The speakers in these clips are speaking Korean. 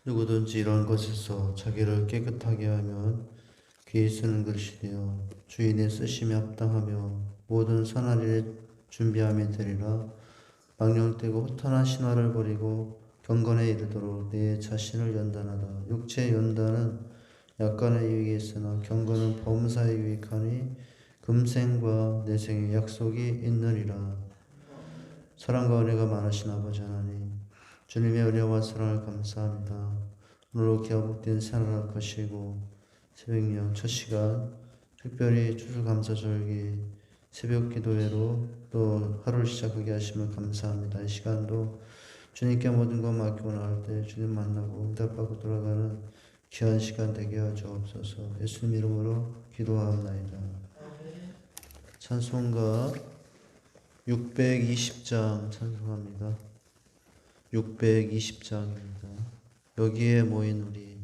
누구든지 이런 것에서 자기를 깨끗하게 하면 귀히 쓰는 글씨되어 주인의 쓰심에 합당하며 모든 선한 일에 준비함이 되리라. 망령되고 허탄한 신화를 버리고 경건에 이르도록 내 자신을 연단하다. 육체의 연단은 약간의 유익이 있으나 경건은 범사에 유익하니 금생과 내생의 약속이 있느니라. 사랑과 은혜가 많으신 아버지 하나님, 주님의 은혜와 사랑을 감사합니다. 오늘로 기하복된 새하늘 것이고 새벽녘 첫 시간 특별히 추수감사절기 새벽 기도회로 또 하루를 시작하게 하심을 감사합니다. 이 시간도 주님께 모든 것 맡기고 나갈 때 주님 만나고 응답받고 돌아가는 귀한 시간 되게 하여 주옵소서. 예수님 이름으로 기도하옵나이다. 찬송가 620장 찬송합니다. 620장입니다. 여기에 모인 우리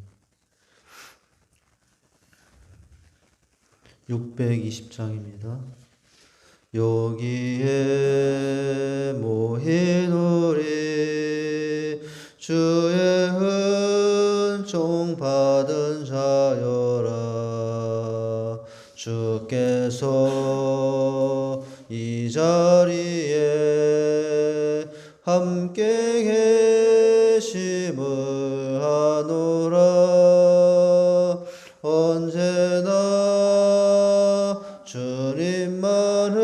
620장입니다. 여기에 모인 우리 주의 은총 받은 자여라. 주께서 이 자리에 함께 계심을 하노라. 언제나 주님만을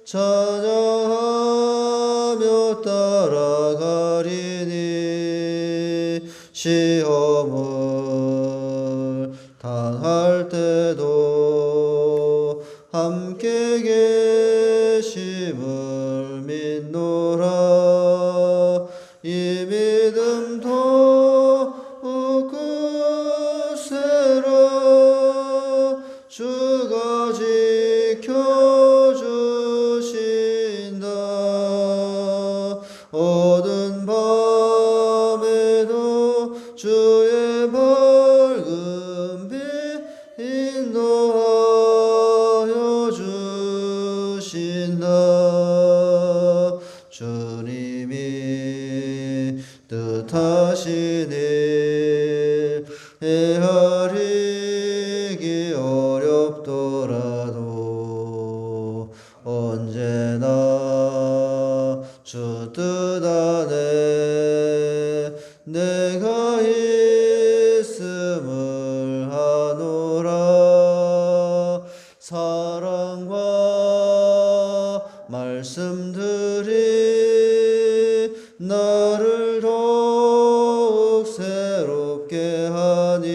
찬양하며 따라가리니 시험을 당할 때도 함께 계심을 믿노라. 이 믿음 더욱 굳세라. 주가 지켜주신다. 어두운 밤에도 주의 밝은 빛 인도하여 주신다. 주님이 뜻하신 일 헤아리기 어렵더라도 언제나 주 뜻 안에 내가 있음을 하노라. 사랑과 말씀들이 나를 더욱 새롭게 하니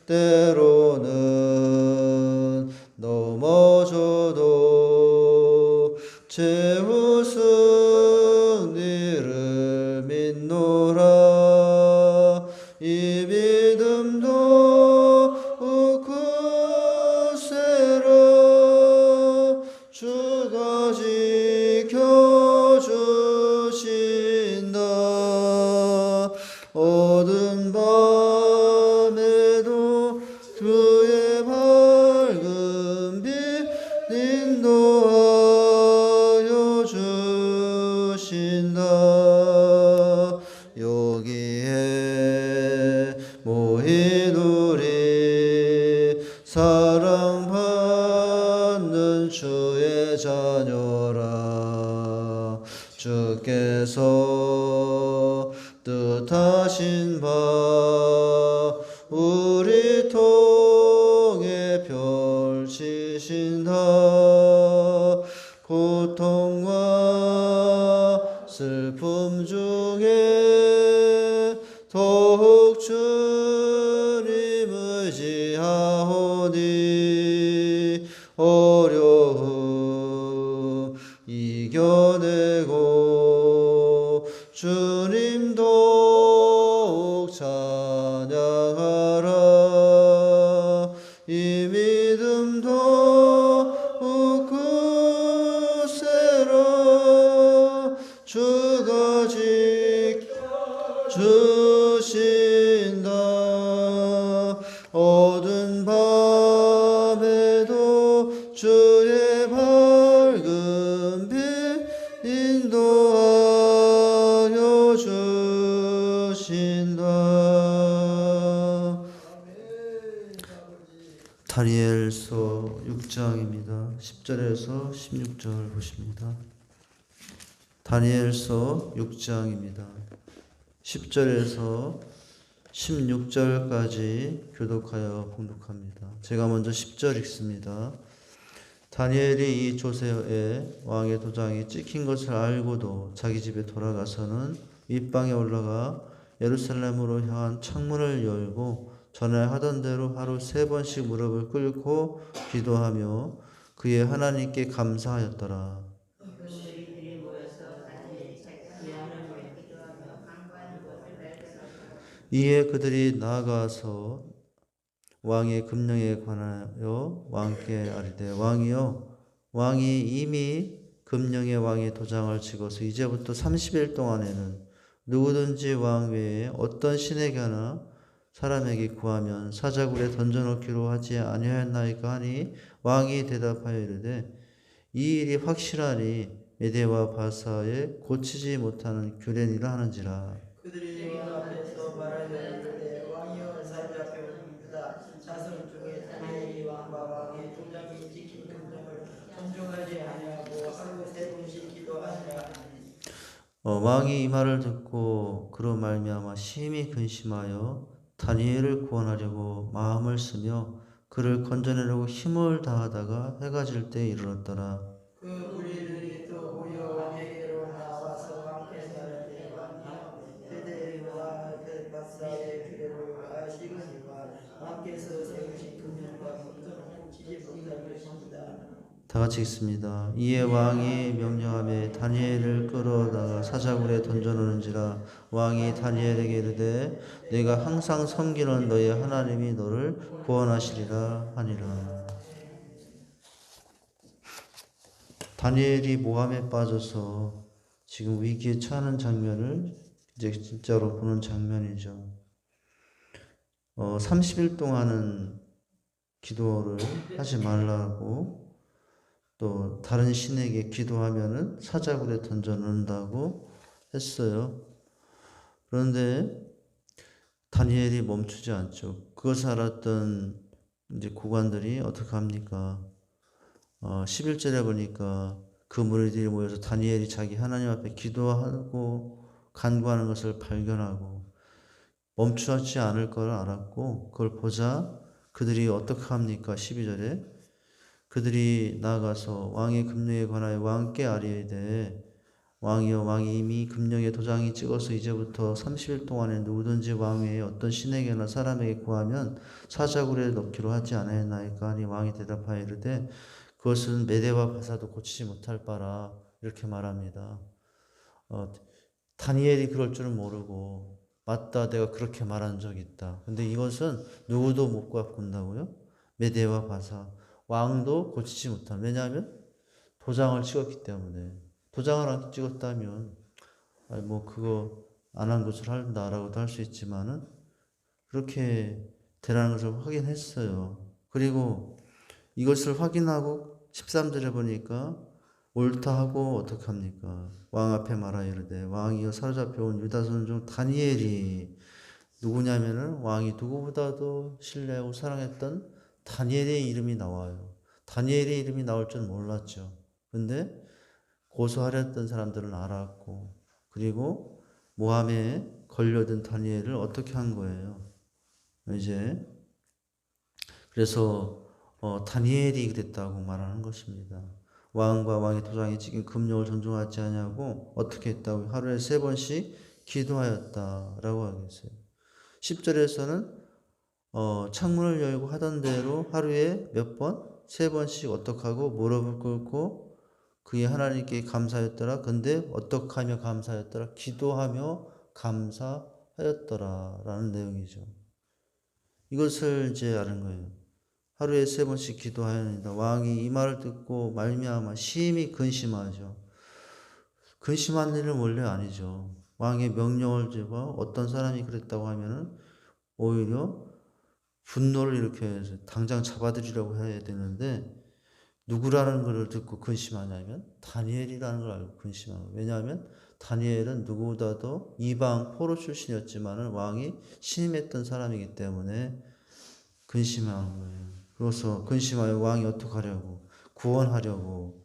때로는 넘어져도 최후 승리를 믿노라. 이 믿음도 굳세라. 주가 지켜주신다. 어두운 밤에도 주의 밝은 빛 인도하여 주신다. 여기에 모인 우리 사랑받는 주의 자녀라. 주께서 뜻하신 바 우리 통해 펼치신다. 고통과 슬픔 중에 더욱 주님 의지하오니 어려움 이겨내고 주님 더욱 찬양하라. 이 믿음 더욱 굳세라. 주가 지켜주신다. 어두운 밤에도 주의 밝은 빛 인도하여 주 다니엘서 6장입니다. 10절에서 16절 보십니다. 다니엘서 6장입니다. 10절에서 16절까지 교독하여 봉독합니다. 제가 먼저 10절 읽습니다. 다니엘이 이 조세에 왕의 도장이 찍힌 것을 알고도 자기 집에 돌아가서는 윗방에 올라가 예루살렘으로 향한 창문을 열고 전에 하던 대로 하루 3번씩 무릎을 꿇고 기도하며 그의 하나님께 감사하였더라. 이에 그들이 나아가서 왕의 금령에 관하여 왕께 아뢰되 왕이여, 왕이 이미 금령의 왕의 도장을 찍어서 이제부터 30일 동안에는 누구든지 왕 외에 어떤 신에게나 사람에게 구하면 사자굴에 던져넣기로 하지 아니하였나이까 하니 왕이 대답하여 이르되 이 일이 확실하니 메대와 바사에 고치지 못하는 규례니라 하는지라. 그들이 왕 앞에서 말하여 이르되 왕이여 사로잡혀온 유다 자손 중에 다니엘이 왕과 왕의 도장이 찍힌 금령을 존중하지 아니하고 하루 3번씩 기도하니라. 왕이 이 말을 듣고 그로 말미암아 심히 근심하여 다니엘을 구원하려고 마음을 쓰며 그를 건져내려고 힘을 다하다가 해가 질 때 이르렀더라. 그 무리들이 또 모여 왕에게로 나와서 왕께서 아뢰되 왕이여 메대와 바사의 규례를 아시거니와 왕께서 세우신 금령과 법도는 고치지 못할 것입니다. 다 같이 읽습니다. 이에 왕이 명령하며 다니엘을 끌어다가 사자굴에 던져놓은지라. 왕이 다니엘에게 이르되 네가 항상 섬기는 너의 하나님이 너를 구원하시리라 하니라. 다니엘이 모함에 빠져서 지금 위기에 처하는 장면을 이제 진짜로 보는 장면이죠. 30일 동안은 기도를 하지 말라고, 또 다른 신에게 기도하면은 사자굴에 던져 넣는다고 했어요. 그런데 다니엘이 멈추지 않죠. 그것을 알았던 이제 고관들이 어떻게 합니까? 11절에 보니까 그 무리들이 모여서 다니엘이 자기 하나님 앞에 기도하고 간구하는 것을 발견하고 멈추지 않을 걸 알았고, 그걸 보자 그들이 어떻게 합니까? 12절에 그들이 나아가서 왕의 금령에 관하여 왕께 아뢰되 왕이여, 왕이 이미 금령의 도장이 찍어서 이제부터 30일 동안에 누구든지 왕 외에 어떤 신에게나 사람에게 구하면 사자굴에 넣기로 하지 않았나이까 하니 왕이 대답하여 이르되 그것은 메대와 바사도 고치지 못할 바라. 이렇게 말합니다. 다니엘이 그럴 줄은 모르고 맞다, 내가 그렇게 말한 적이 있다. 근데 이것은 누구도 못 바꾼다고요? 메대와 바사 왕도 고치지 못한. 왜냐하면 도장을 찍었기 때문에. 도장을 안 찍었다면 뭐 그거 안 한 것을 한다라고도 할 수 있지만은 그렇게 되라는 것을 확인했어요. 그리고 이것을 확인하고 13절에 보니까 옳다 하고 어떻게 합니까? 왕 앞에 말하여 이르되 왕이여, 사로잡혀온 유다손 중 다니엘이 누구냐면은 왕이 누구보다도 신뢰하고 사랑했던 다니엘의 이름이 나와요. 다니엘의 이름이 나올 줄 몰랐죠. 근데 고소하려던 사람들은 알았고, 그리고 모함에 걸려든 다니엘을 어떻게 한 거예요? 이제 그래서 다니엘이 그랬다고 말하는 것입니다. 왕과 왕의 도장이 찍힌 금령을 존중하지 않냐고 어떻게 했다고? 하루에 3번씩 기도하였다라고 하겠어요. 10절에서는 창문을 열고 하던 대로 하루에 몇 번? 3번씩 어떻게 하고 무릎을 꿇고 그의 하나님께 감사하였더라. 근데 어떻게 하며 감사하였더라? 기도하며 감사하였더라 라는 내용이죠. 이것을 이제 아는 거예요. 하루에 3번씩 기도하였습니다. 왕이 이 말을 듣고 말미암아 심히 근심하죠. 근심한 일은 원래 아니죠. 왕의 명령을 주고 어떤 사람이 그랬다고 하면은 오히려 분노를 일으켜서 당장 잡아들이려고 해야 되는데, 누구라는 것을 듣고 근심하냐면 다니엘이라는 걸 알고 근심하는 거예요. 왜냐하면 다니엘은 누구보다도 이방 포로 출신이었지만 왕이 신임했던 사람이기 때문에 근심하는 거예요. 그래서 근심하여 왕이 어떡하려고 구원하려고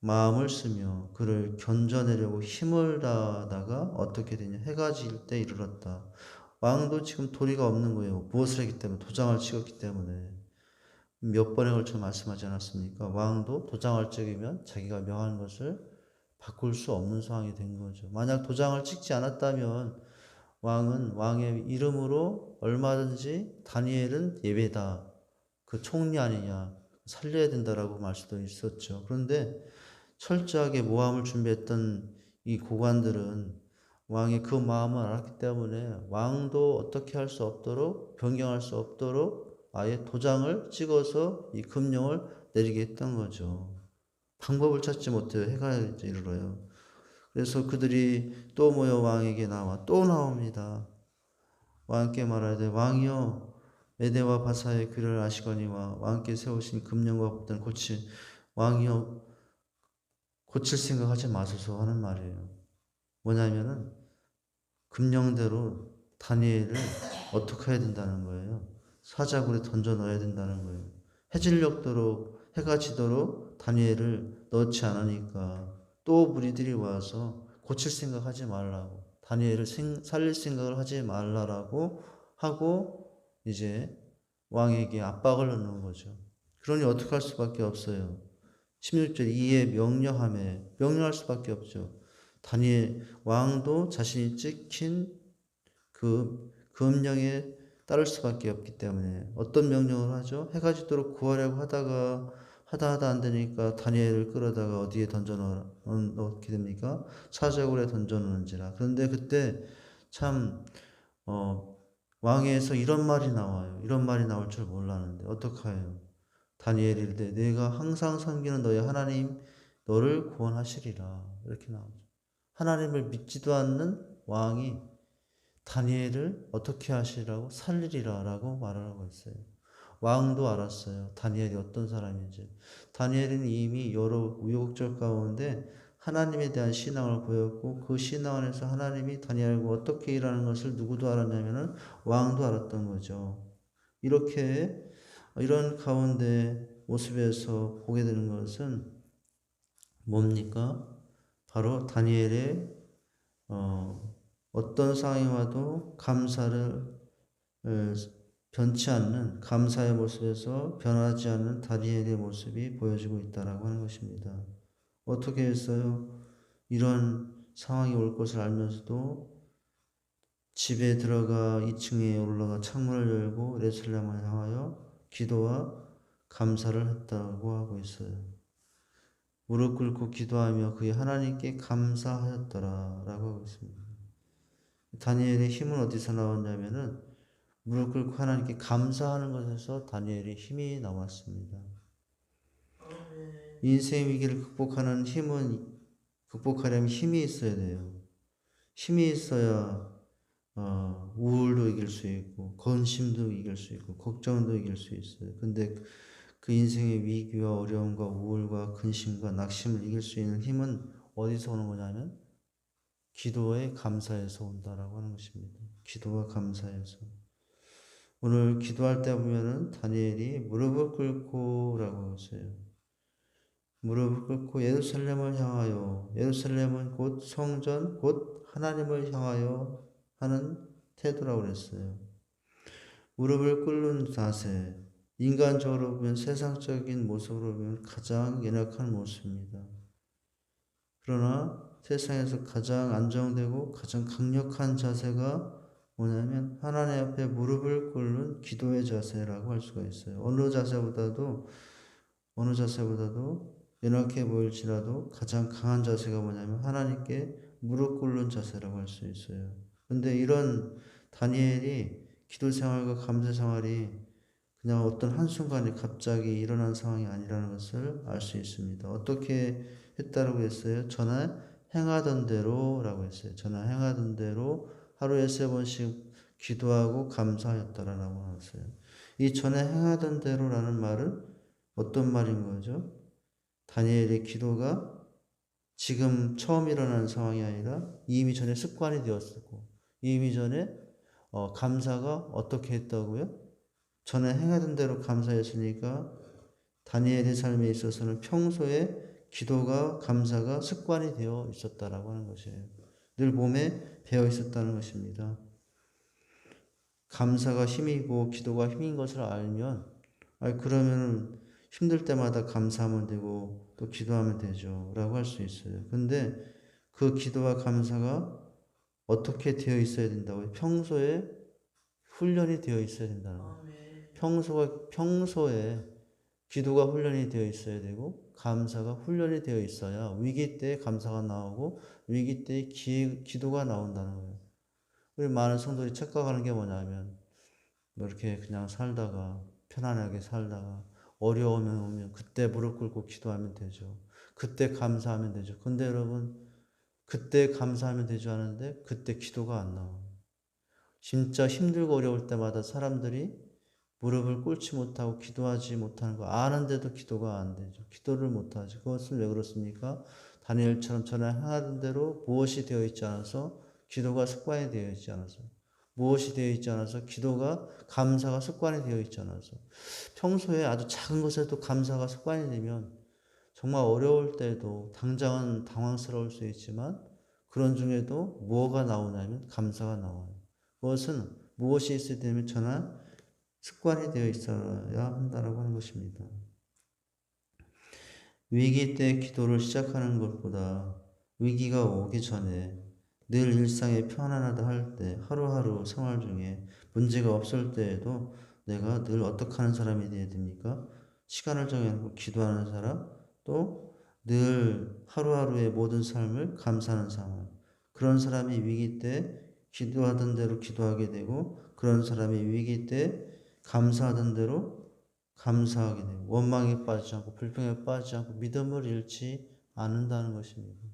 마음을 쓰며 그를 견뎌내려고 힘을 다하다가 어떻게 되냐. 해가 질 때 이르렀다. 왕도 지금 도리가 없는 거예요. 무엇을 했기 때문에? 도장을 찍었기 때문에. 몇 번에 걸쳐 말씀하지 않았습니까? 왕도 도장을 찍으면 자기가 명한 것을 바꿀 수 없는 상황이 된 거죠. 만약 도장을 찍지 않았다면 왕은 왕의 이름으로 얼마든지 다니엘은 예외다. 그 총리 아니냐. 살려야 된다라고 말 수도 있었죠. 그런데 철저하게 모함을 준비했던 이 고관들은 왕의 그 마음을 알았기 때문에 왕도 어떻게 할 수 없도록 변경할 수 없도록 아예 도장을 찍어서 이 금령을 내리게 했던 거죠. 방법을 찾지 못해요. 해가 이르러요. 그래서 그들이 또 모여 왕에게 나와 또 나옵니다. 왕께 말하되 왕이여 메대와 바사의 귀를 아시거니와 왕께 세우신 금령과 법도는 왕이여 고칠 생각하지 마소서 하는 말이에요. 뭐냐면은 금령대로 다니엘을 어떻게 해야 된다는 거예요. 사자굴에 던져 넣어야 된다는 거예요. 해질녘도록 해가 지도록 다니엘을 넣지 않으니까 또 무리들이 와서 고칠 생각하지 말라고 다니엘을 살릴 생각을 하지 말라라고 하고 이제 왕에게 압박을 넣는 거죠. 그러니 어떻게 할 수밖에 없어요. 16절 이에 명령할 수밖에 없죠. 다니엘 왕도 자신이 찍힌 그 금령에 따를 수밖에 없기 때문에 어떤 명령을 하죠? 해가 지도록 구하려고 하다 안 되니까 다니엘을 끌어다가 어디에 던져 넣게 됩니까? 사자굴에 던져 놓는지라. 그런데 그때 참 왕에서 이런 말이 나와요. 이런 말이 나올 줄 몰랐는데 어떡해요? 다니엘이 이르되 내가 항상 섬기는 너의 하나님 너를 구원하시리라. 이렇게 나오죠. 하나님을 믿지도 않는 왕이 다니엘을 어떻게 하시라고 살리리라 라고 말을 하고 있어요. 왕도 알았어요. 다니엘이 어떤 사람인지. 다니엘은 이미 여러 우여곡절 가운데 하나님에 대한 신앙을 보였고 그 신앙 안에서 하나님이 다니엘과 어떻게 일하는 것을 누구도 알았냐면은 왕도 알았던 거죠. 이런 가운데 모습에서 보게 되는 것은 뭡니까? 바로 다니엘의 어떤 상황이 와도 변치 않는 감사의 모습에서 변하지 않는 다니엘의 모습이 보여지고 있다라고 하는 것입니다. 어떻게 했어요? 이런 상황이 올 것을 알면서도 집에 들어가 2층에 올라가 창문을 열고 예루살렘을 향하여 기도와 감사를 했다고 하고 있어요. 무릎 꿇고 기도하며 그의 하나님께 감사하였더라 라고 하고 있습니다. 다니엘의 힘은 어디서 나왔냐면은 무릎 꿇고 하나님께 감사하는 것에서 다니엘의 힘이 나왔습니다. 인생의 위기를 극복하려면 힘이 있어야 돼요. 힘이 있어야 우울도 이길 수 있고 근심도 이길 수 있고 걱정도 이길 수 있어요. 근데 그 인생의 위기와 어려움과 우울과 근심과 낙심을 이길 수 있는 힘은 어디서 오는 거냐면 기도의 감사에서 온다라고 하는 것입니다. 기도와 감사에서. 오늘 기도할 때 보면은 다니엘이 무릎을 꿇고라고 했어요. 무릎을 꿇고 예루살렘을 향하여, 예루살렘은 곧 성전, 곧 하나님을 향하여 하는 태도라고 그랬어요. 무릎을 꿇는 자세, 인간적으로 보면 세상적인 모습으로 보면 가장 연약한 모습입니다. 그러나 세상에서 가장 안정되고 가장 강력한 자세가 뭐냐면 하나님 앞에 무릎을 꿇는 기도의 자세라고 할 수가 있어요. 어느 자세보다도 연약해 보일지라도 가장 강한 자세가 뭐냐면 하나님께 무릎 꿇는 자세라고 할 수 있어요. 그런데 이런 다니엘이 기도 생활과 감사 생활이 그냥 어떤 한순간에 갑자기 일어난 상황이 아니라는 것을 알 수 있습니다. 어떻게 했다라고 했어요? 전에 행하던 대로라고 했어요. 전에 행하던 대로 하루에 3번씩 기도하고 감사하였다라고 했어요. 이 전에 행하던 대로라는 말은 어떤 말인 거죠? 다니엘의 기도가 지금 처음 일어나는 상황이 아니라 이미 전에 습관이 되었었고 이미 전에 감사가 어떻게 했다고요? 전에 행하던 대로 감사했으니까 다니엘의 삶에 있어서는 평소에 기도가 감사가 습관이 되어 있었다라고 하는 것이에요. 늘 몸에 배어 있었다는 것입니다. 감사가 힘이고 기도가 힘인 것을 알면 그러면 힘들 때마다 감사하면 되고 또 기도하면 되죠 라고 할 수 있어요. 근데 그 기도와 감사가 어떻게 되어 있어야 된다고요? 평소에 훈련이 되어 있어야 된다는 거예요. 평소에 기도가 훈련이 되어 있어야 되고 감사가 훈련이 되어 있어야 위기 때 감사가 나오고 위기 때 기도가 나온다는 거예요. 우리 많은 성도들이 착각하는 게 뭐냐면 이렇게 그냥 살다가 편안하게 살다가 어려움이 오면 그때 무릎 꿇고 기도하면 되죠. 그때 감사하면 되죠. 근데 여러분 그때 감사하면 되지 않은데 그때 기도가 안 나와요. 진짜 힘들고 어려울 때마다 사람들이 무릎을 꿇지 못하고 기도하지 못하는 거 아는데도 기도가 안 되죠. 기도를 못하죠. 그것은 왜 그렇습니까? 다니엘처럼 전에 행하던 대로 무엇이 되어 있지 않아서 기도가 습관이 되어 있지 않아서 무엇이 되어 있지 않아서 기도가 감사가 습관이 되어 있지 않아서 평소에 아주 작은 것에도 감사가 습관이 되면 정말 어려울 때도 당장은 당황스러울 수 있지만 그런 중에도 뭐가 나오냐면 감사가 나와요. 그것은 무엇이 있어야 되면 전한 습관이 되어 있어야 한다라고 하는 것입니다. 위기 때 기도를 시작하는 것보다 위기가 오기 전에 늘 일상에 편안하다 할 때 하루하루 생활 중에 문제가 없을 때에도 내가 늘 어떻게 하는 사람이 되어야 됩니까? 시간을 정해놓고 기도하는 사람, 또 늘 하루하루의 모든 삶을 감사하는 사람. 그런 사람이 위기 때 기도하던 대로 기도하게 되고 그런 사람이 위기 때 감사하던 대로 감사하게 되고 원망에 빠지지 않고 불평에 빠지지 않고 믿음을 잃지 않는다는 것입니다.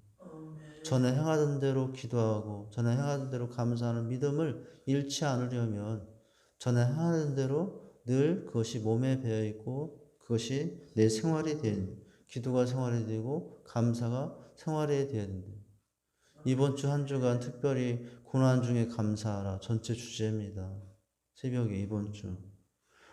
전에 행하던 대로 기도하고 전에 행하던 대로 감사하는 믿음을 잃지 않으려면 전에 행하던 대로 늘 그것이 몸에 배어 있고 그것이 내 생활이 되는 기도가 생활이 되고 감사가 생활이 되어야 된다. 이번 주 한 주간 특별히 고난 중에 감사하라 전체 주제입니다. 새벽에 이번 주.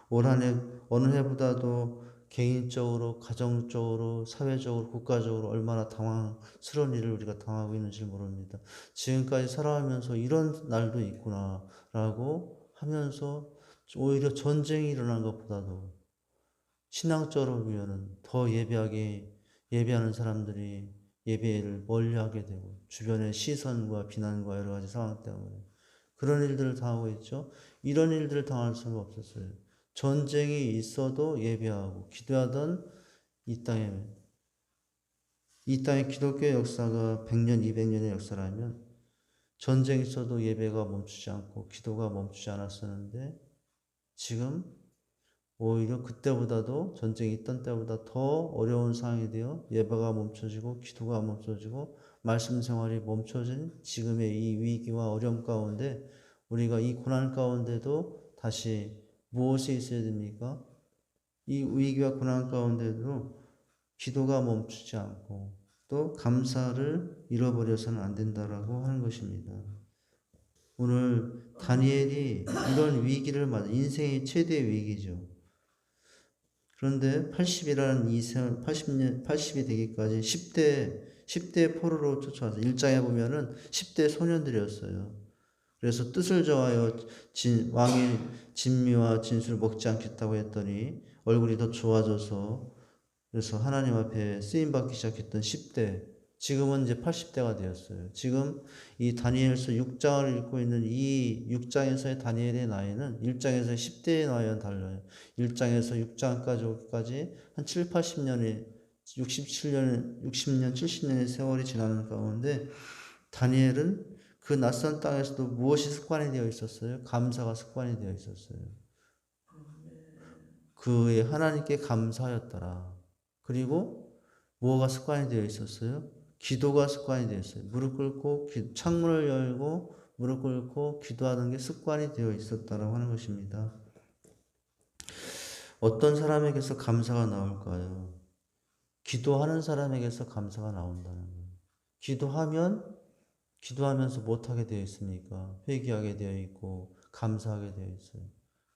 올 한 해 어느 해보다도 개인적으로, 가정적으로, 사회적으로, 국가적으로 얼마나 당황스러운 일을 우리가 당하고 있는지 모릅니다. 지금까지 살아가면서 이런 날도 있구나라고 하면서 오히려 전쟁이 일어난 것보다도 신앙적으로 보면은 더 예배하는 사람들이 예배를 멀리하게 되고 주변의 시선과 비난과 여러 가지 상황 때문에 그런 일들을 당하고 있죠. 이런 일들을 당할 수는 없었어요. 전쟁이 있어도 예배하고 기도하던 이 땅의 기독교의 역사가 100년, 200년의 역사라면 전쟁이 있어도 예배가 멈추지 않고 기도가 멈추지 않았었는데 지금 오히려 그때보다도 전쟁이 있던 때보다 더 어려운 상황이 되어 예배가 멈춰지고 기도가 멈춰지고 말씀 생활이 멈춰진 지금의 이 위기와 어려움 가운데 우리가 이 고난 가운데도 다시 무엇이 있어야 됩니까? 이 위기와 고난 가운데도 기도가 멈추지 않고 또 감사를 잃어버려서는 안 된다라고 하는 것입니다. 오늘 다니엘이 이런 위기를 맞아 인생의 최대의 위기죠. 그런데 80이 되기까지 10대 포로로 쫓아와서 1장에 보면은 10대 소년들이었어요. 그래서 뜻을 정하여 왕의 진미와 진술을 먹지 않겠다고 했더니 얼굴이 더 좋아져서 그래서 하나님 앞에 쓰임받기 시작했던 10대, 지금은 이제 80대가 되었어요. 지금 이 다니엘서 6장을 읽고 있는 이 6장에서의 다니엘의 나이는 1장에서 10대의 나이와는 달라요. 1장에서 6장까지 한 7, 80년이 60년, 70년의 세월이 지나는 가운데 다니엘은 그 낯선 땅에서도 무엇이 습관이 되어 있었어요? 감사가 습관이 되어 있었어요. 그의 하나님께 감사하였더라. 그리고 뭐가 습관이 되어 있었어요? 기도가 습관이 되어 있어요. 무릎 꿇고 창문을 열고 무릎 꿇고 기도하는 게 습관이 되어 있었다라고 하는 것입니다. 어떤 사람에게서 감사가 나올까요? 기도하는 사람에게서 감사가 나온다는 거예요. 기도하면서 못하게 되어 있습니까? 회개하게 되어 있고 감사하게 되어 있어요.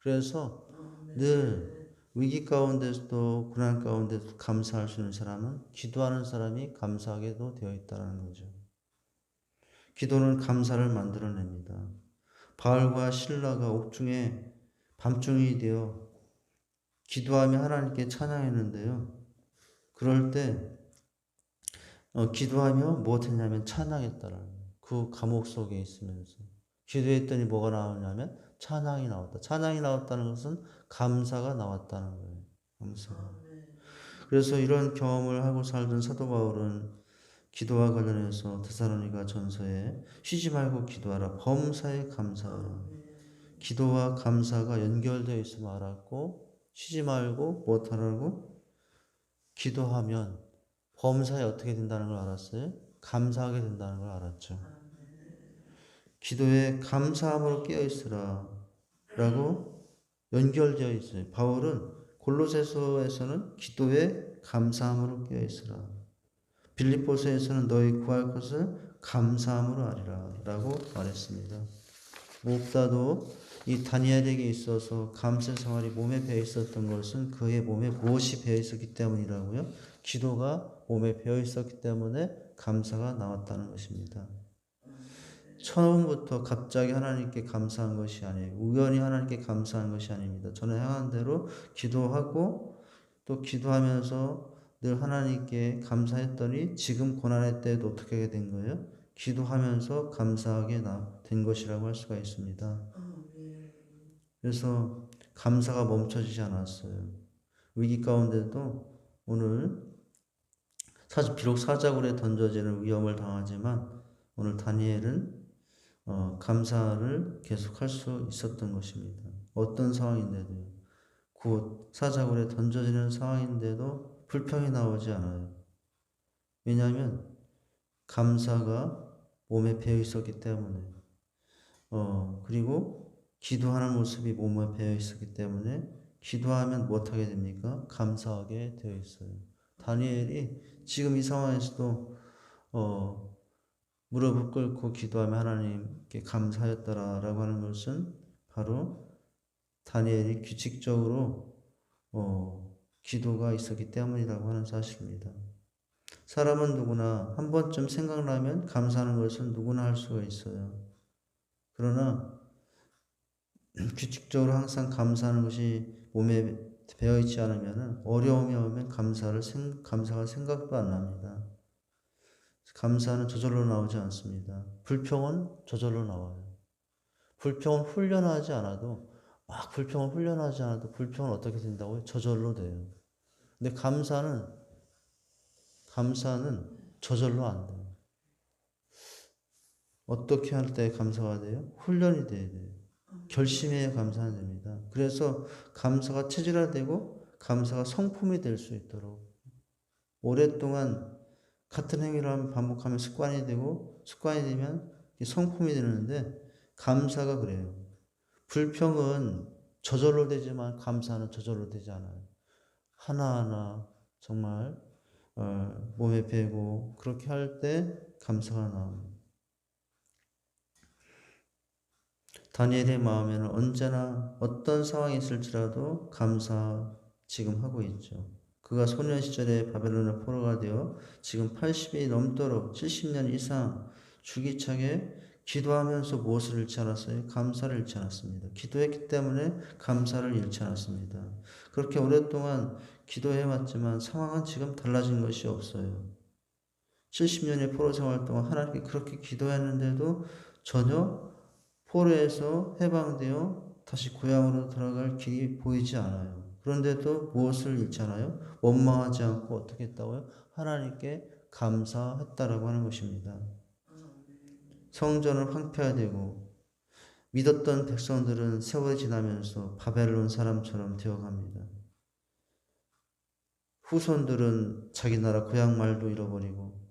그래서 늘 위기 가운데서도 고난 가운데서 감사할 수 있는 사람은 기도하는 사람이 감사하게도 되어 있다는 거죠. 기도는 감사를 만들어냅니다. 바울과 신라가 옥중에 밤중이 되어 기도하며 하나님께 찬양했는데요. 그럴 때 기도하며 무엇했냐면 찬양했다라는 거예요. 그 감옥 속에 있으면서 기도했더니 뭐가 나오냐면 찬양이 나왔다. 찬양이 나왔다는 것은 감사가 나왔다는 거예요. 감사가. 그래서 이런 경험을 하고 살던 사도 바울은 기도와 관련해서 데살로니가 전서에 쉬지 말고 기도하라. 범사에 감사하라. 기도와 감사가 연결되어 있음을 알았고 쉬지 말고 무엇하라고? 기도하면 범사에 어떻게 된다는 걸 알았어요? 감사하게 된다는 걸 알았죠. 기도에 감사함으로 깨어있으라 라고 연결되어 있어요. 바울은 골로새서에서는 기도에 감사함으로 깨어있으라. 빌립보서에서는 너희 구할 것을 감사함으로 하리라 라고 말했습니다. 무엇보다도 이 다니엘에게 있어서 감사 생활이 몸에 배어 있었던 것은 그의 몸에 무엇이 배어 있었기 때문이라고요? 기도가 몸에 배어 있었기 때문에 감사가 나왔다는 것입니다. 처음부터 갑자기 하나님께 감사한 것이 아니에요. 우연히 하나님께 감사한 것이 아닙니다. 전에 행한 대로 기도하고 또 기도하면서 늘 하나님께 감사했더니 지금 고난의 때에도 어떻게 하게 된 거예요? 기도하면서 감사하게 된 것이라고 할 수가 있습니다. 그래서 감사가 멈춰지지 않았어요. 위기 가운데도 오늘 비록 사자굴에 던져지는 위험을 당하지만 오늘 다니엘은 감사를 계속할 수 있었던 것입니다. 어떤 상황인데도요. 곧 사자굴에 던져지는 상황인데도 불평이 나오지 않아요. 왜냐하면 감사가 몸에 배어 있었기 때문에 그리고 기도하는 모습이 몸에 배어 있었기 때문에 기도하면 못하게 됩니까? 감사하게 되어 있어요. 다니엘이 지금 이 상황에서도 무릎을 꿇고 기도하며 하나님께 감사하였더라라고 하는 것은 바로 다니엘이 규칙적으로 기도가 있었기 때문이라고 하는 사실입니다. 사람은 누구나 한 번쯤 생각나면 감사하는 것은 누구나 할 수가 있어요. 그러나 규칙적으로 항상 감사하는 것이 몸에 배어 있지 않으면 어려움이 오면 감사가 생각도 안 납니다. 감사는 저절로 나오지 않습니다. 불평은 저절로 나와요. 불평은 훈련하지 않아도 불평은 어떻게 된다고요? 저절로 돼요. 근데 감사는 저절로 안 돼요. 어떻게 할 때 감사가 돼요? 훈련이 돼야 돼요. 결심해야 감사가 됩니다. 그래서 감사가 체질화되고 감사가 성품이 될 수 있도록 오랫동안 같은 행위를 반복하면 습관이 되고 습관이 되면 성품이 되는데 감사가 그래요. 불평은 저절로 되지만 감사는 저절로 되지 않아요. 하나하나 정말 몸에 배고 그렇게 할 때 감사가 나옵니다. 다니엘의 마음에는 언제나 어떤 상황이 있을지라도 감사 지금 하고 있죠. 그가 소년 시절에 바벨론의 포로가 되어 지금 80이 넘도록 70년 이상 주기차게 기도하면서 무엇을 잃지 않았어요? 감사를 잃지 않았습니다. 기도했기 때문에 감사를 잃지 않았습니다. 그렇게 오랫동안 기도해왔지만 상황은 지금 달라진 것이 없어요. 70년의 포로 생활 동안 하나님께 그렇게 기도했는데도 전혀 포로에서 해방되어 다시 고향으로 돌아갈 길이 보이지 않아요. 그런데도 무엇을 잃지 않아요? 원망하지 않고 어떻게 했다고요? 하나님께 감사했다라고 하는 것입니다. 성전은 황폐화되고 믿었던 백성들은 세월이 지나면서 바벨론 사람처럼 되어갑니다. 후손들은 자기 나라 고향 말도 잃어버리고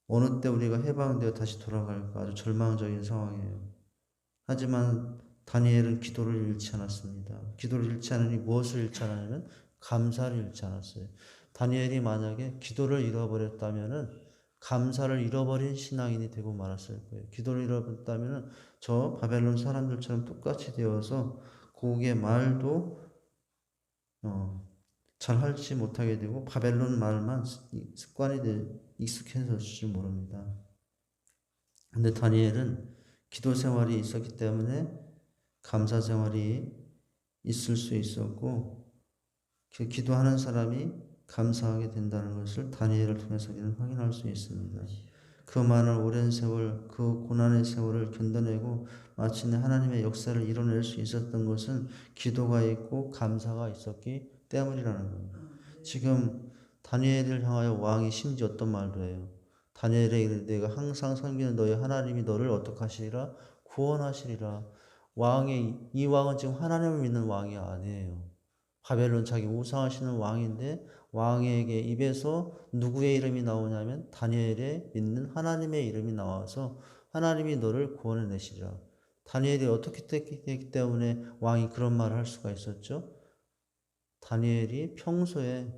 어느 때 우리가 해방되어 다시 돌아갈까 아주 절망적인 상황이에요. 하지만 다니엘은 기도를 잃지 않았습니다. 기도를 잃지 않으니 무엇을 잃지 않았냐면 감사를 잃지 않았어요. 다니엘이 만약에 기도를 잃어버렸다면 감사를 잃어버린 신앙인이 되고 말았을 거예요. 기도를 잃어버렸다면 저 바벨론 사람들처럼 똑같이 되어서 고국의 말도 잘 할지 못하게 되고 바벨론 말만 습관이 익숙해졌을지 모릅니다. 근데 다니엘은 기도 생활이 있었기 때문에 감사 생활이 있을 수 있었고 기도하는 사람이 감사하게 된다는 것을 다니엘을 통해서 우리는 확인할 수 있습니다. 그 많은 오랜 세월, 그 고난의 세월을 견뎌내고 마침내 하나님의 역사를 이뤄낼 수 있었던 것은 기도가 있고 감사가 있었기 때문이라는 겁니다. 지금 다니엘을 향하여 왕이 심지어 어떤 말도 해요. 다니엘에 이르되 내가 항상 섬기는 너의 하나님이 너를 어떻게 하시리라? 구원하시리라. 이 왕은 지금 하나님을 믿는 왕이 아니에요. 바벨론 자기 우상하시는 왕인데 왕에게 입에서 누구의 이름이 나오냐면 다니엘의 믿는 하나님의 이름이 나와서 하나님이 너를 구원해 내시리라. 다니엘이 어떻게 됐기 때문에 왕이 그런 말을 할 수가 있었죠? 다니엘이 평소에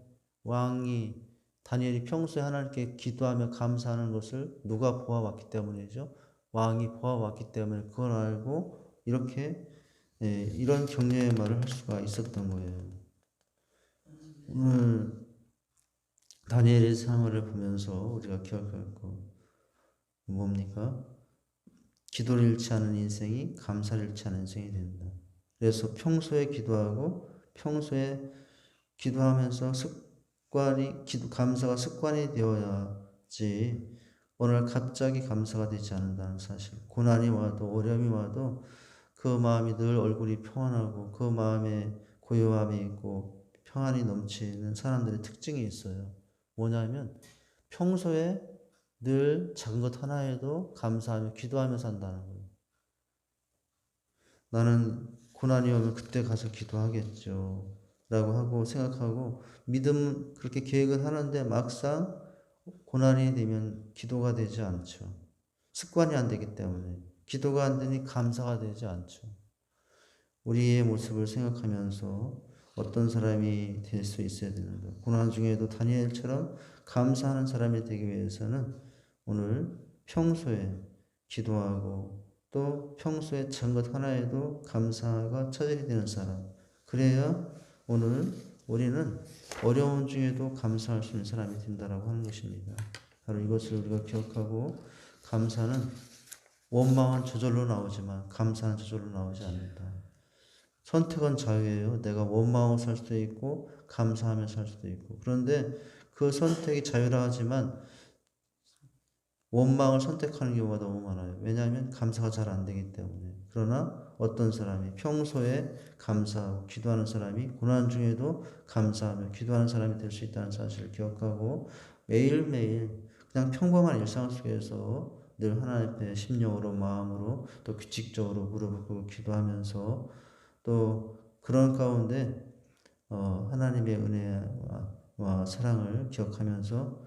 하나님께 기도하며 감사하는 것을 누가 보아왔기 때문이죠. 왕이 보아왔기 때문에 그걸 알고 이렇게 이런 격려의 말을 할 수가 있었던 거예요. 오늘 다니엘의 생활을 보면서 우리가 기억할 거 뭡니까? 기도를 잃지 않은 인생이 감사를 잃지 않은 인생이 된다. 그래서 평소에 기도하고 평소에 기도하면서 감사가 습관이 되어야지 오늘 갑자기 감사가 되지 않는다는 사실. 고난이 와도 어려움이 와도 그 마음이 늘 얼굴이 평안하고 그 마음에 고요함이 있고 평안이 넘치는 사람들의 특징이 있어요. 뭐냐면 평소에 늘 작은 것 하나에도 감사하며 기도하며 산다는 거예요. 나는 고난이 오면 그때 가서 기도하겠죠. 라고 하고 생각하고 그렇게 계획을 하는데 막상 고난이 되면 기도가 되지 않죠. 습관이 안 되기 때문에. 기도가 안 되니 감사가 되지 않죠. 우리의 모습을 생각하면서 어떤 사람이 될 수 있어야 되는가. 고난 중에도 다니엘처럼 감사하는 사람이 되기 위해서는 오늘 평소에 기도하고 또 평소에 작은 것 하나에도 감사가 차질이 되는 사람. 그래야 오늘 우리는 어려운 중에도 감사할 수 있는 사람이 된다라고 하는 것입니다. 바로 이것을 우리가 기억하고 감사는 원망은 저절로 나오지만 감사는 저절로 나오지 않는다. 선택은 자유예요. 내가 원망하고 살 수도 있고 감사하며 살 수도 있고. 그런데 그 선택이 자유라 하지만 원망을 선택하는 경우가 너무 많아요. 왜냐하면 감사가 잘 안 되기 때문에. 그러나 어떤 사람이 평소에 감사하고 기도하는 사람이 고난 중에도 감사하며 기도하는 사람이 될 수 있다는 사실을 기억하고 매일매일 그냥 평범한 일상 속에서 늘 하나님 앞에 심령으로 마음으로 또 규칙적으로 무릎을 꿇고 기도하면서 또 그런 가운데 하나님의 은혜와 사랑을 기억하면서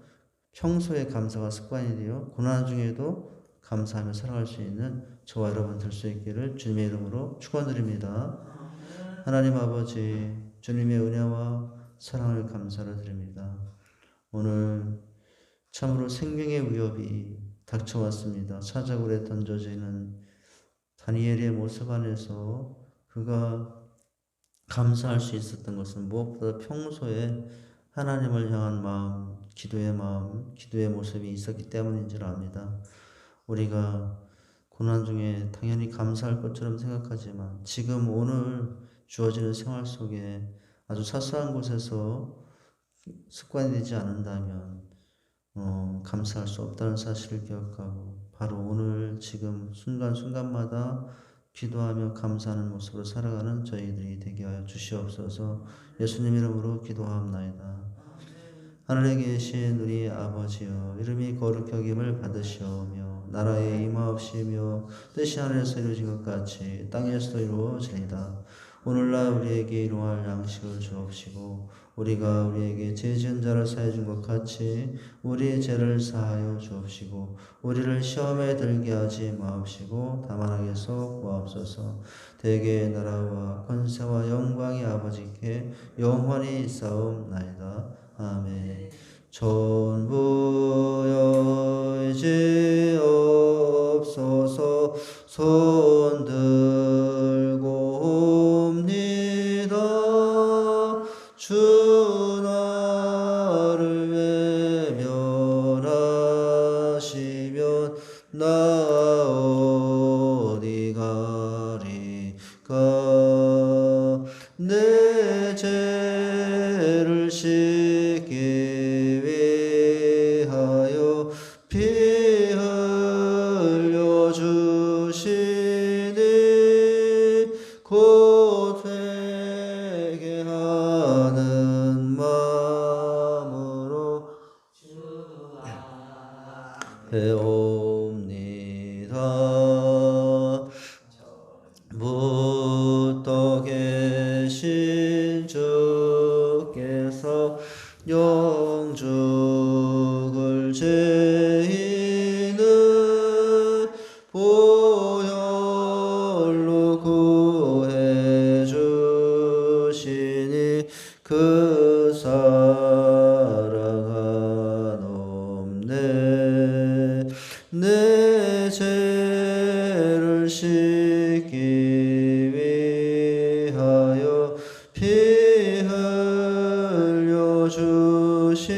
평소에 감사가 습관이 되어 고난 중에도 감사하며 살아갈 수 있는 저와 여러분 될 수 있기를 주님의 이름으로 축원드립니다. 하나님 아버지 주님의 은혜와 사랑을 감사를 드립니다. 오늘 참으로 생명의 위협이 닥쳐왔습니다. 사자굴에 던져지는 다니엘의 모습 안에서 그가 감사할 수 있었던 것은 무엇보다 평소에 하나님을 향한 마음, 기도의 모습이 있었기 때문인 줄 압니다. 우리가 고난 중에 당연히 감사할 것처럼 생각하지만 지금 오늘 주어지는 생활 속에 아주 사소한 곳에서 습관이 되지 않는다면 감사할 수 없다는 사실을 기억하고 바로 오늘 지금 순간순간마다 기도하며 감사하는 모습으로 살아가는 저희들이 되게 하여 주시옵소서. 예수님 이름으로 기도하옵나이다. 하늘에 계신 우리 아버지여 이름이 거룩히 여김을 받으시오며 나라에 임하옵시며 뜻이 하늘에서 이루어진 것 같이 땅에서도 이루어지리이다. 오늘날 우리에게 일용할 양식을 주옵시고 우리가 우리에게 죄 지은 자를 사해 준 것 같이 우리의 죄를 사하여 주옵시고 우리를 시험에 들게 하지 마옵시고 다만 악에서 구하옵소서. 대개의 나라와 권세와 영광이 아버지께 영원히 있사옵나이다. 아멘. 전부 여의지옵소서. 손 들고 옵니다. 주 나를 외면하시면 나 어디 가리까. 내 죄를 씻기 위하여 피 흘려 주시니 곧 회개하는 마음으로 배웁니다. 붙어 계신 주께서 영죽을 죄인은 보혈로 구해 주시니 그 사랑은 없네. 내 죄를 씻기 위하여 피 흘려 주시니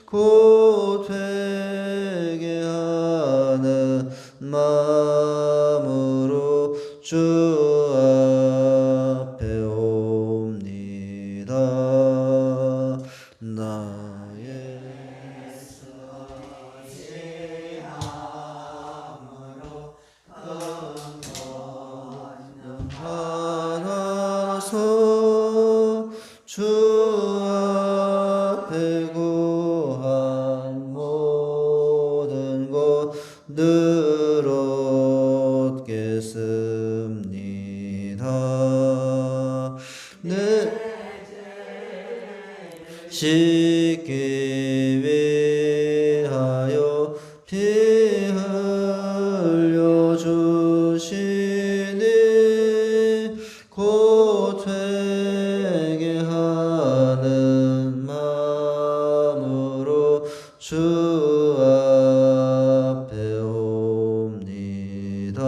곧 회개하는 마음으로 주 앞에 옵니다. 나의 하나서 주 앞에 구한 모든 것 늘 얻겠습니다. 내 씻기 위하여 피 흘려 주시니 곧 회개하는 마음으로 주 앞에 옵니다.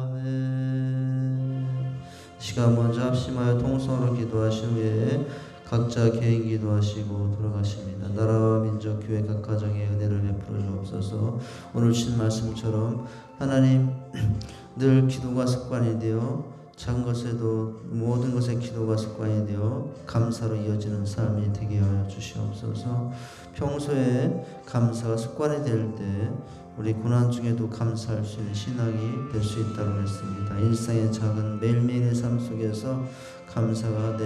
아멘. 시간 먼저 합심하여 통성으로 기도하신 후에 각자 개인 기도하시고 돌아가십니다. 나라와 민족, 교회 각 가정에 은혜를 베풀어 주옵소서. 오늘 주신 말씀처럼 하나님 늘 기도가 습관이 되어 작은 것에도 모든 것에 기도가 습관이 되어 감사로 이어지는 삶이 되게 하여 주시옵소서. 평소에 감사가 습관이 될 때 우리 고난 중에도 감사할 수 있는 신앙이 될 수 있다고 했습니다. 일상의 작은 매일매일의 삶 속에서 감사가 내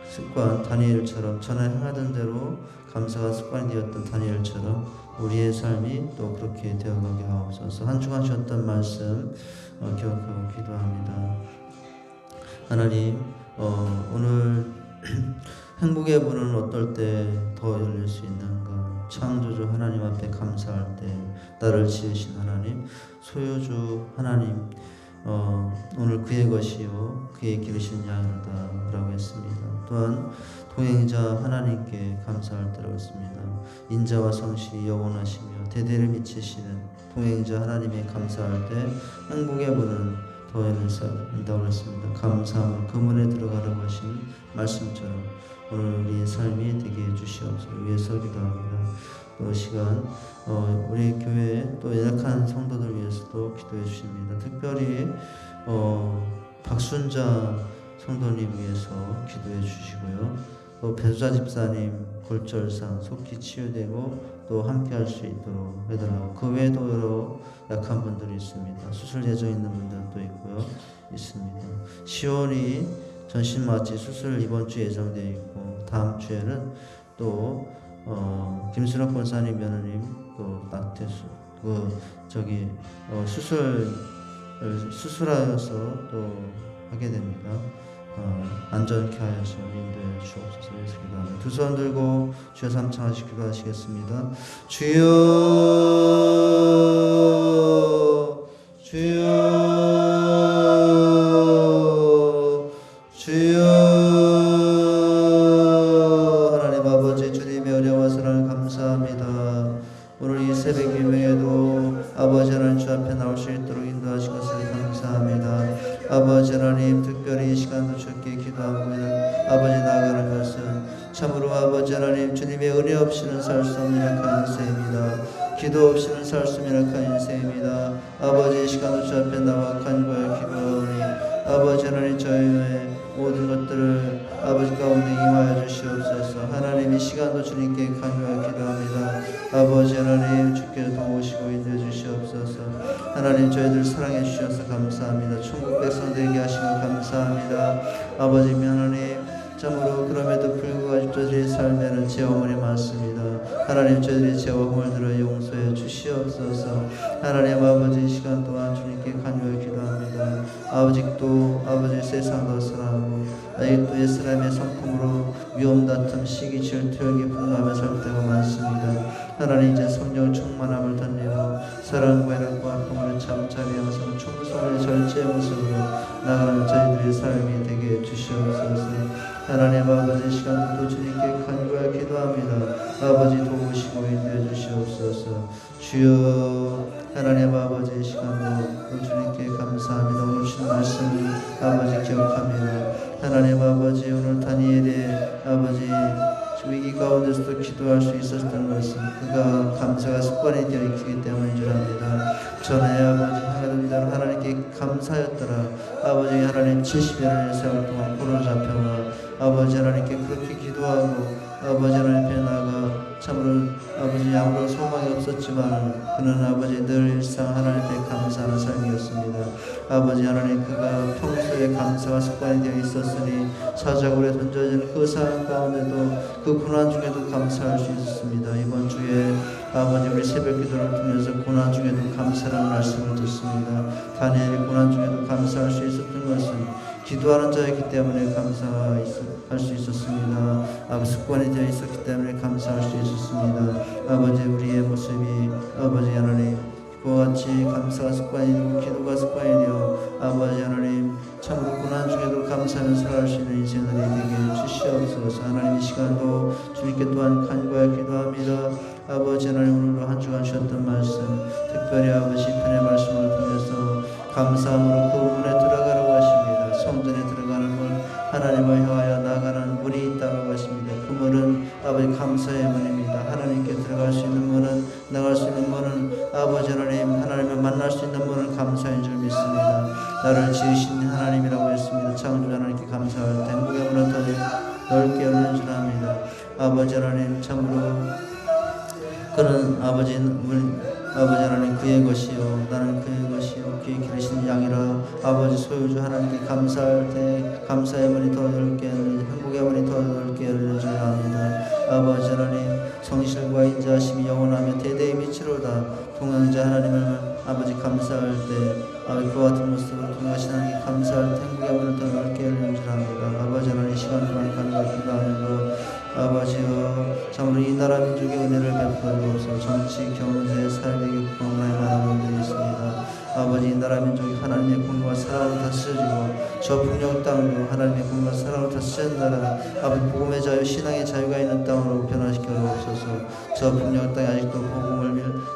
습관, 다니엘처럼 전에 행하던 대로 감사가 습관이 되었던 다니엘처럼 우리의 삶이 또 그렇게 되어가게 하옵소서. 한 주간 주셨던 말씀 기억하고 기도합니다. 하나님, 오늘 행복의 문은 어떨 때 더 열릴 수 있는가? 창조주 하나님 앞에 감사할 때 나를 지으신 하나님, 소유주 하나님, 오늘 그의 것이요 그의 기르신 양이다 라고 했습니다. 또한 동행자 하나님께 감사할 때라고 했습니다. 인자와 성실이 영원하시며 대대를 미치시는 동행자 하나님에 감사할 때 행복의 문은 더 열린다고 했습니다. 감사함을 그 문에 들어가라고 하신 말씀처럼 오늘 우리의 삶이 되게 해주시옵소서. 위해서 기도합니다. 또 시간 우리 교회 또 연약한 성도들 위해서도 기도해 주십니다. 특별히 박순자 성도님 위해서 기도해 주시고요. 또 배수자 집사님 골절상 속히 치유되고 또 함께 할 수 있도록 해달라고. 그 외에도 여러 약한 분들이 있습니다. 수술 예정 있는 분들도 있고요. 있습니다. 10월이 전신마취 수술 이번 주 예정되어 있고 다음 주에는 또 김순학 권사님 며느님 또 낙태수 수술하여서 또 하게 됩니다. 안전케 하여서 인도해 주옵소서. 예수 기도합니다. 두 손 들고 주여 삼창하시 기도하시겠습니다. 주여 주여 앞에 나올 수 있도록 인도하신 것을 감사합니다. 아버지 하나님, 특별히 이 시간도 주께 기도하고 있는 아버지 나아가는 것은 참으로 아버지 하나님, 주님의 은혜 없이는 살 수 없는 약한 인생입니다. 기도 없이는 살 수 없는 약한 인생입니다. 아버지, 이 시간도 주 앞에 나와 간구하여 기도하오니 아버지 하나님, 저희의 모든 것들을 아버지 가운데 임하여 주시옵소서. 하나님, 이 시간도 주님께 간구하여 기도합니다. 아버지 하나님, 주께서 도우시고 인도해 주시옵소서. 하나님, 저희들 사랑해 주셔서 감사합니다. 천국 백성 되게 하시고 감사합니다. 아버지 하나님, 참으로 그럼에도 불구하고 저희들의 삶에는 죄어머니 많습니다. 하나님, 저희들의 죄와 허물들을 용서해 주시옵소서. 하나님 아버지, 이 시간 동안 주님께 간구하여 기도합니다. 아직도 아버지 세상도 사랑하고 아직도 옛사람의 성품으로 위험, 다툼, 시기, 질투, 혈기, 분노하며 살 때가 많습니다. 하나님, 이제 성령 충만함을 던지고 사랑과 애락과 아픔을 잠잠히 항상 충성의 절제의 모습으로 나가는 저희들의 삶이 되게 해주시옵소서. 하나님 아버지, 이 시간도 주님께 간구하여 기도합니다. 아버지 도우시고 인도해 주시옵소서. 주여, 하나님 아버지, 이 시간도 주님께 감사합니다. 오늘 주신 말씀 아버지 기억합니다. 하나님 아버지, 오늘 다니엘의 아버지 위기 가운데서도 기도할 수 있었던 것은 그가 감사가 습관이 되어 있기 때문인 줄 압니다. 전에 아버지 하나님대로 하나님께 감사하였더라. 아버지 하나님 70여년의 세월 동안 포로 잡혀와 아버지 하나님께 그렇게 기도하고 아버지 하나님 앞에 나아가 참으로 아버지 아무런 소망이 없었지만 그는 아버지 늘 일상 하나님 앞에 감사하는 삶이었습니다. 아버지 하나님, 그가 평소에 감사가 습관이 되어 있었으니 사자굴에 던져진 그 상황 가운데도 그 고난 중에도 감사할 수 있었습니다. 이번 주에 아버지 우리 새벽 기도를 통해서 고난 중에도 감사라는 말씀을 듣습니다. 다니엘이 고난 중에도 감사할 수 있었던 것은 기도하는 자였기 때문에 감사할 수 있었습니다. 아버지 습관이 되어 있었기 때문에 감사할 수 있었습니다. 아버지, 우리의 모습이 아버지 하나님 그와 같이 감사가 습관이 되고 기도가 습관이 되어 아버지 하나님 참으로 고난 중에도 감사하며 살아갈 수 있는 인생들이 되게 주시옵소서. 하나님, 이 시간도 주님께 또한 간구하여 기도합니다. 아버지 하나님, 오늘도 한 주간 주셨던 말씀, 특별히 아버지 편의 말씀을 통해서 감사함으로 그 문에 들어가라고 하십니다. 성전에 들어가는 문, 하나님을 향하여 나가는 문이 있다고 하십니다. 그 문은 아버지 감사의 문입니다. 하나님께 들어갈 수 있는 문은, 나갈 수 있는 문은 아버지 하나님, 하나님을 만날 수 있는 문은 감사인 줄 믿습니다. 나를 지으신 하나님이라고 했습니다. 창조주 하나님께 감사할 때 행복의 문을 더 넓게 열는 줄 압니다. 아버지 하나님, 참으로 그는 아버지 하나님 그의 것이요 나는 그의 것이요 그의 기르신 양이라. 아버지 소유주 하나님께 감사할 때 감사의 문이 더 넓게 열리는, 행복의 문이 더 넓게 열리는 줄 압니다. 아버지 하나님, 성실과 인자하심이 영원하며 대대의 미치로다. 동행자 하나님을 아버지 감사할 때 아버지 그와 같은 모습으로 통하신 하나님께 감사할 때 행복의 문을 더 넓게 열리는 줄 압니다. 아버지 하나님, 시간 동안 간구하여 기도하는 것 아버지여, 참으로 이 나라 민족의 은혜를 베풀어 주옵소서. 정치, 경제, 사회, 국방만에 많은 분들이 있습니다. 아버지, 이 나라 민족이 하나님의 공과 사랑으로 다스려지고 저 북녘 땅도 하나님의 공과 사랑으로 다스리는 나라, 아버지 복음의 자유, 신앙의 자유가 있는 땅으로 변화시켜 주옵소서. 저 북녘 땅에 아직도 복음을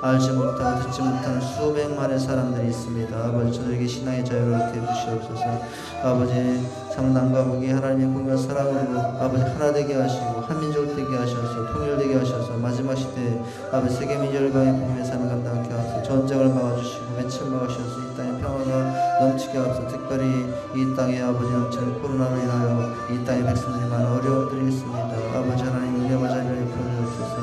알지 못하고 듣지 못하는 수백만의 사람들이 있습니다. 아버지, 저에게 신앙의 자유를 얻게 해주시옵소서. 아버지, 장남과 북이 하나님의 공과 사랑으로 아버지 하나 되게 하시고 한민족 되게 하셔서 통일되게 하셔서 마지막 시대에 아버지 세계 민족을방의 복음의 삶을 감당하게 하소서. 전쟁을 막아주시고 매칠 막아주셔서 이 땅에 평화가 넘치게 하소서. 특별히 이 땅에 아버지 넘치는 코로나로 인하여 이 땅의 백성들이 많은 어려움들이 있습니다. 아버지 하나님, 은혜와 자비를 베풀어 주옵소서.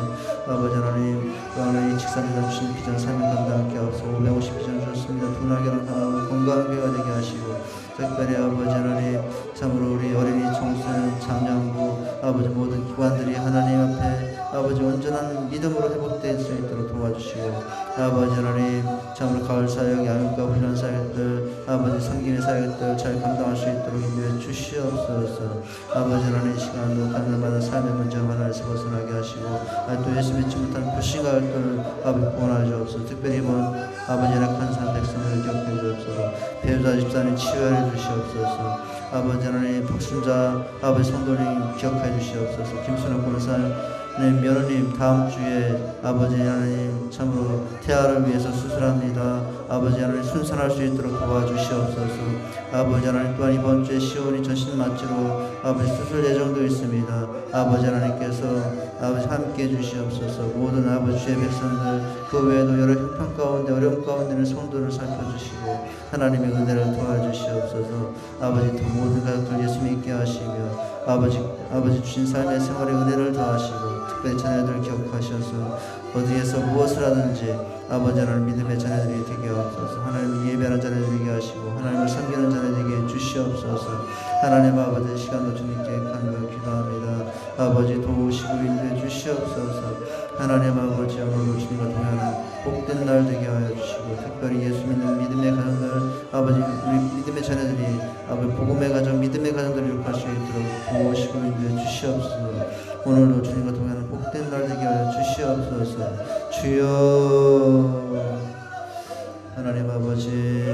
아버지 하나님, 또 하나님 직산제단 주신 비전 삶을 감당하게 하소서. 550비전 주셨습니다. 둔하게는 강하고 건강한 교회가 되게 하시고 특별히 아버지 하나님, 참으로 우리 어린이, 청소년, 장년부 아버지 모든 기관들이 하나님 앞에 아버지 온전한 믿음으로 회복될 수 있도록 도와주시고 아버지 하나님, 참으로 가을 사역, 양육과 훈련 사역들 아버지 섬김의 사역들 잘 감당할 수 있도록 인도해 주시옵소서. 아버지 하나님, 이 시간도 가난받은 삶의 문제와 하나님에서 벗어나게 하시고 또 예수 믿지 못하는 불신가를 아버지 구원하여 주옵소서. 특별히 이번 아버지 열악한 삶 백성들을 기억해 주옵소서. 배우자 집사님 치유해 주시옵소서. 아버지 하나님, 박순자 아버지 성도님 기억해 주시옵소서. 김순호 권사 하나님 며느님 다음 주에 아버지 하나님 참으로 태아를 위해서 수술합니다. 아버지 하나님 순산할 수 있도록 도와주시옵소서. 아버지 하나님 또한 이번 주에 시온이 전신 마취로 아버지 수술 예정도 있습니다. 아버지 하나님께서 아버지 함께 해주시옵소서. 모든 아버지 주의 백성들 그 외에도 여러 형편 가운데 어려움 가운데 있는 성도를 살펴주시고 하나님의 은혜를 도와주시옵소서. 아버지 또 모든 가족들 예수 믿게 하시며 아버지 주신 삶의 생활에 은혜를 더하시고 특별히 자녀들 기억하셔서 어디에서 무엇을 하든지 아버지 하나님 믿음의 자녀들이 되게 하옵소서. 하나님 예배하는 자녀들이 되게 하시고 하나님을 섬기는 자녀들에게 주시옵소서. 하나님 아버지 시간도 주님께 간구하며 기도합니다. 아버지 도우시고 인도해 주시옵소서. 하나님 아버지 오늘도 주님과 동행하는 복된 날 되게 하여 주시고 특별히 예수 믿는 믿음의 가정들 아버지 우리 믿음의 자녀들이 아버지 복음의 가정 믿음의 가정들을 이룩할 수 있도록 도우시고 인도해 주시옵소서. 오늘도 주님과 동행하는 복된 날 되게 하여 주시옵소서. 주여 하나님 아버지